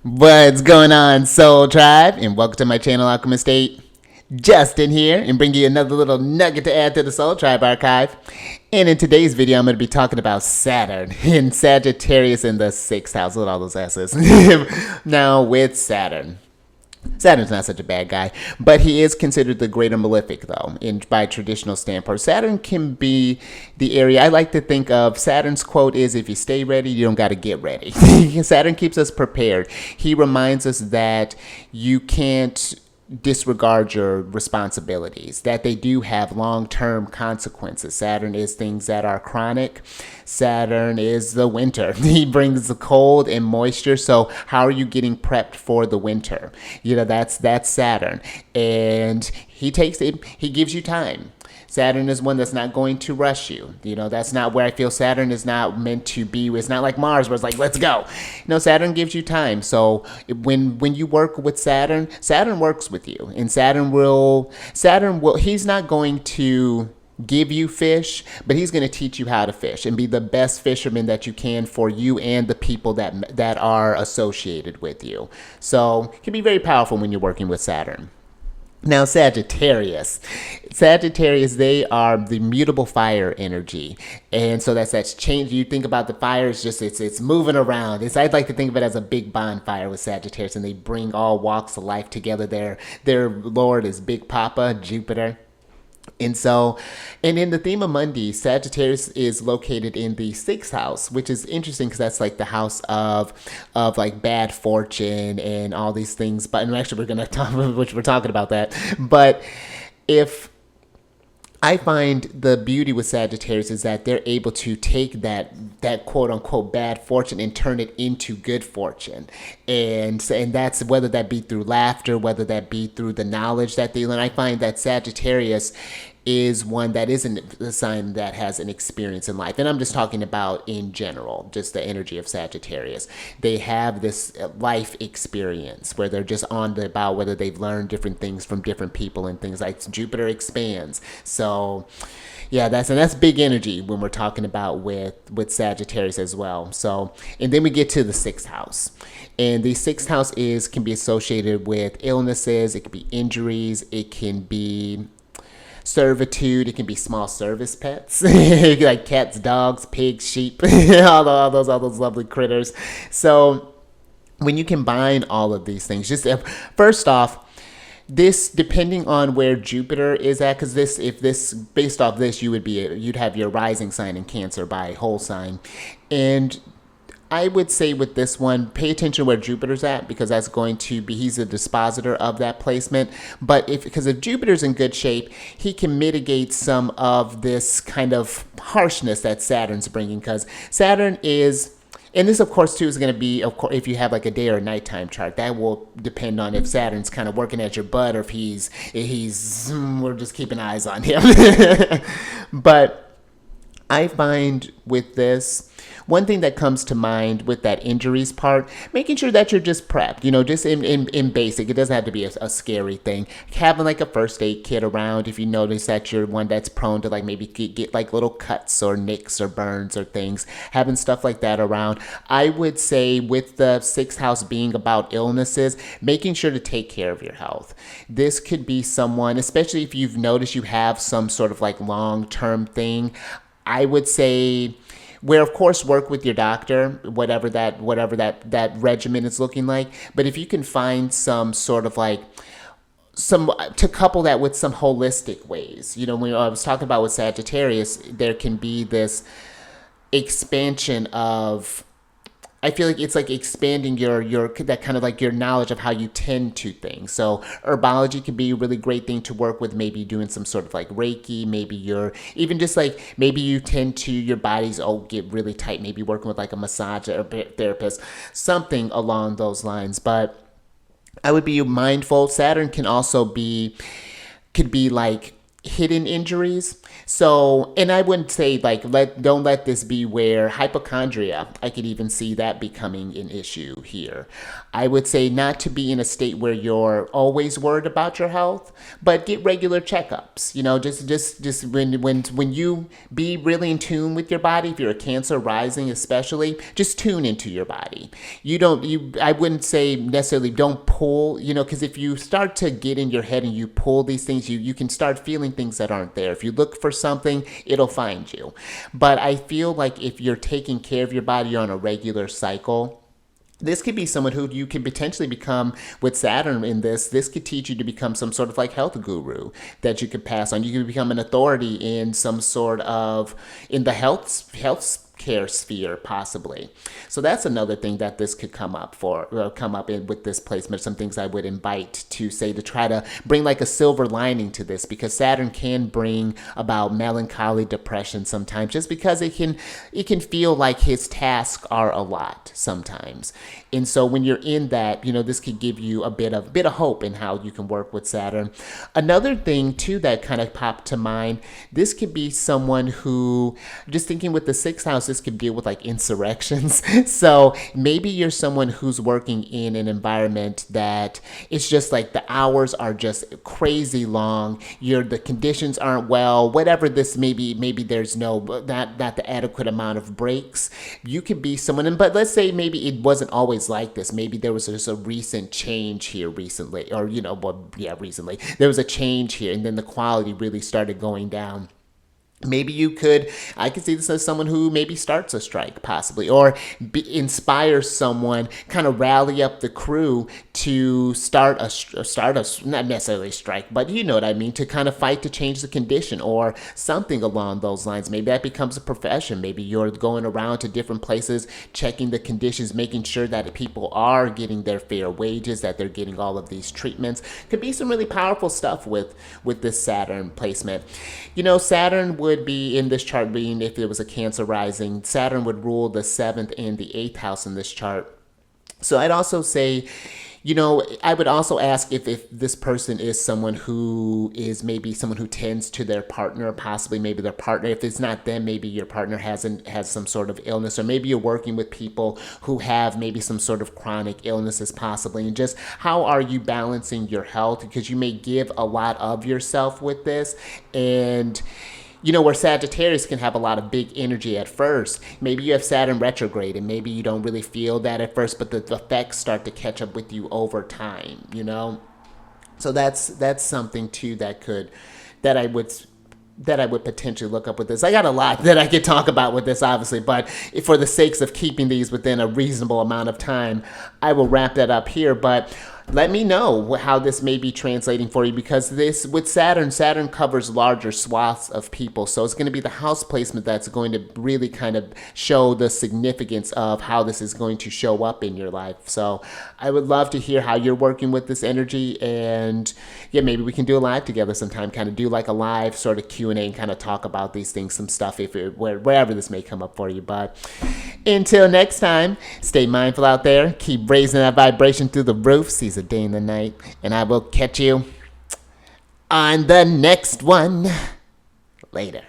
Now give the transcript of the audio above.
What's going on, Soul Tribe? And welcome to my channel, Alchemist. Justin here, and bring you another little nugget to add to the Soul Tribe archive. And in today's video, I'm going to be talking about Saturn in Sagittarius in the 6th house. Look at all those S's. Now, with Saturn. Saturn's not such a bad guy, but he is considered the greater malefic, though, by traditional standpoint. Saturn can be the area I like to think of. Saturn's quote is, if you stay ready, you don't got to get ready. Saturn keeps us prepared. He reminds us that you can't disregard your responsibilities, that they do have long-term consequences. Saturn is things that are chronic. Saturn is the winter. He brings the cold and moisture. So how are you getting prepped for the winter? You know, that's Saturn. And he takes it, he gives you time. Saturn is one that's not going to rush you. You know, that's not where I feel Saturn is not meant to be. It's not like Mars where it's like, let's go. No, Saturn gives you time. So when you work with Saturn, Saturn works with you. And Saturn will, he's not going to give you fish, but he's going to teach you how to fish and be the best fisherman that you can for you and the people that are associated with you. So it can be very powerful when you're working with Saturn. Now, Sagittarius, they are the mutable fire energy. And so that's change. You think about the fire, it's moving around. I'd like to think of it as a big bonfire with Sagittarius, and they bring all walks of life together. Their lord is Big Papa, Jupiter. And so, and in the theme of Monday, Sagittarius is located in the 6th house, which is interesting because that's like the house of like bad fortune and all these things. But and actually, we're talking about that. But if I find the beauty with Sagittarius is that they're able to take that quote unquote bad fortune and turn it into good fortune. And that's whether that be through laughter, whether that be through the knowledge that they learn. I find that Sagittarius is one that isn't a sign that has an experience in life. And I'm just talking about in general, just the energy of Sagittarius. They have this life experience where they're just on the about whether they've learned different things from different people and things like Jupiter expands. So yeah, that's big energy when we're talking about with Sagittarius as well. So, and then we get to the 6th house. And the 6th house can be associated with illnesses, it can be injuries, it can be servitude, it can be small service pets like cats, dogs, pigs, sheep, all those lovely critters. So when you combine all of these things, just first off, this depending on where Jupiter is at, because based off this, you'd have your rising sign in Cancer by whole sign. And I would say with this one, pay attention where Jupiter's at, because that's going to be, he's a dispositor of that placement. But because if Jupiter's in good shape, he can mitigate some of this kind of harshness that Saturn's bringing, because Saturn is, and this, of course, too, is going to be, of course, if you have like a day or nighttime chart, that will depend on if Saturn's kind of working at your butt or if he's we're just keeping eyes on him. But I find with this, one thing that comes to mind with that injuries part, making sure that you're just prepped, just in basic. It doesn't have to be a scary thing. Having like a first aid kit around if you notice that you're one that's prone to like maybe get like little cuts or nicks or burns or things. Having stuff like that around. I would say with the 6th house being about illnesses, making sure to take care of your health. This could be someone, especially if you've noticed you have some sort of like long-term thing, I would say, where of course work with your doctor, whatever that regimen is looking like. But if you can find some sort of like to couple that with some holistic ways, when I was talking about with Sagittarius, there can be this expansion of, I feel like it's like expanding your that kind of like your knowledge of how you tend to things. So herbology can be a really great thing to work with, maybe doing some sort of like Reiki, maybe even just like, maybe you tend to, your body's get really tight, maybe working with like a massage or therapist, something along those lines. But I would be mindful. Saturn can also could be like hidden injuries. So, and I wouldn't say like don't let this be where hypochondria, I could even see that becoming an issue here. I would say not to be in a state where you're always worried about your health, but get regular checkups. You know, just when you be really in tune with your body, if you're a Cancer rising especially, just tune into your body. I wouldn't say necessarily don't pull, you know, because if you start to get in your head and you pull these things, you can start feeling things that aren't there. If you look for something, it'll find you. But I feel like if you're taking care of your body on a regular cycle, this could be someone who you can potentially become with Saturn in this. This could teach you to become some sort of like health guru that you could pass on. You could become an authority in some sort of in the health care sphere possibly. So that's another thing that this could come up in with this placement. Some things I would invite to say to try to bring like a silver lining to this, because Saturn can bring about melancholy, depression sometimes, just because it can feel like his tasks are a lot sometimes. And so when you're in that, you know, this could give you a bit of hope in how you can work with Saturn. Another thing too that kind of popped to mind, this could be someone who, just thinking with the sixth house, this could deal with like insurrections. So maybe you're someone who's working in an environment that it's just like the hours are just crazy long. The conditions aren't well, whatever this may be. Maybe there's not the adequate amount of breaks. You could be someone, but let's say maybe it wasn't always like this. Maybe there was just a recent change here recently, or, you know, recently there was a change here, and then the quality really started going down. Maybe I could see this as someone who maybe starts a strike possibly, or inspires someone, kind of rally up the crew to start a, not necessarily strike, but you know what I mean, to kind of fight to change the condition or something along those lines. Maybe that becomes a profession. Maybe you're going around to different places, checking the conditions, making sure that people are getting their fair wages, that they're getting all of these treatments. Could be some really powerful stuff with this Saturn placement. You know, Saturn would be in this chart, being if it was a Cancer rising, Saturn would rule the 7th and the 8th house in this chart. So I'd also say, you know, I would also ask if this person is someone who is maybe someone who tends to their partner, possibly maybe their partner. If it's not them, maybe your partner has some sort of illness, or maybe you're working with people who have maybe some sort of chronic illnesses possibly. And just how are you balancing your health? Because you may give a lot of yourself with this, and you know, where Sagittarius can have a lot of big energy at first. Maybe you have Saturn retrograde, and maybe you don't really feel that at first, but the effects start to catch up with you over time, you know? So that's something too that I would potentially look up with this. I got a lot that I could talk about with this, obviously, but for the sakes of keeping these within a reasonable amount of time, I will wrap that up here. But let me know how this may be translating for you, because this with Saturn covers larger swaths of people. So it's going to be the house placement that's going to really kind of show the significance of how this is going to show up in your life. So I would love to hear how you're working with this energy, and yeah, maybe we can do a live together sometime, kind of do like a live sort of Q&A and kind of talk about these things, some stuff, wherever this may come up for you. But until next time, stay mindful out there, keep raising that vibration through the roof, seize a day in the night, and I will catch you on the next one. Later.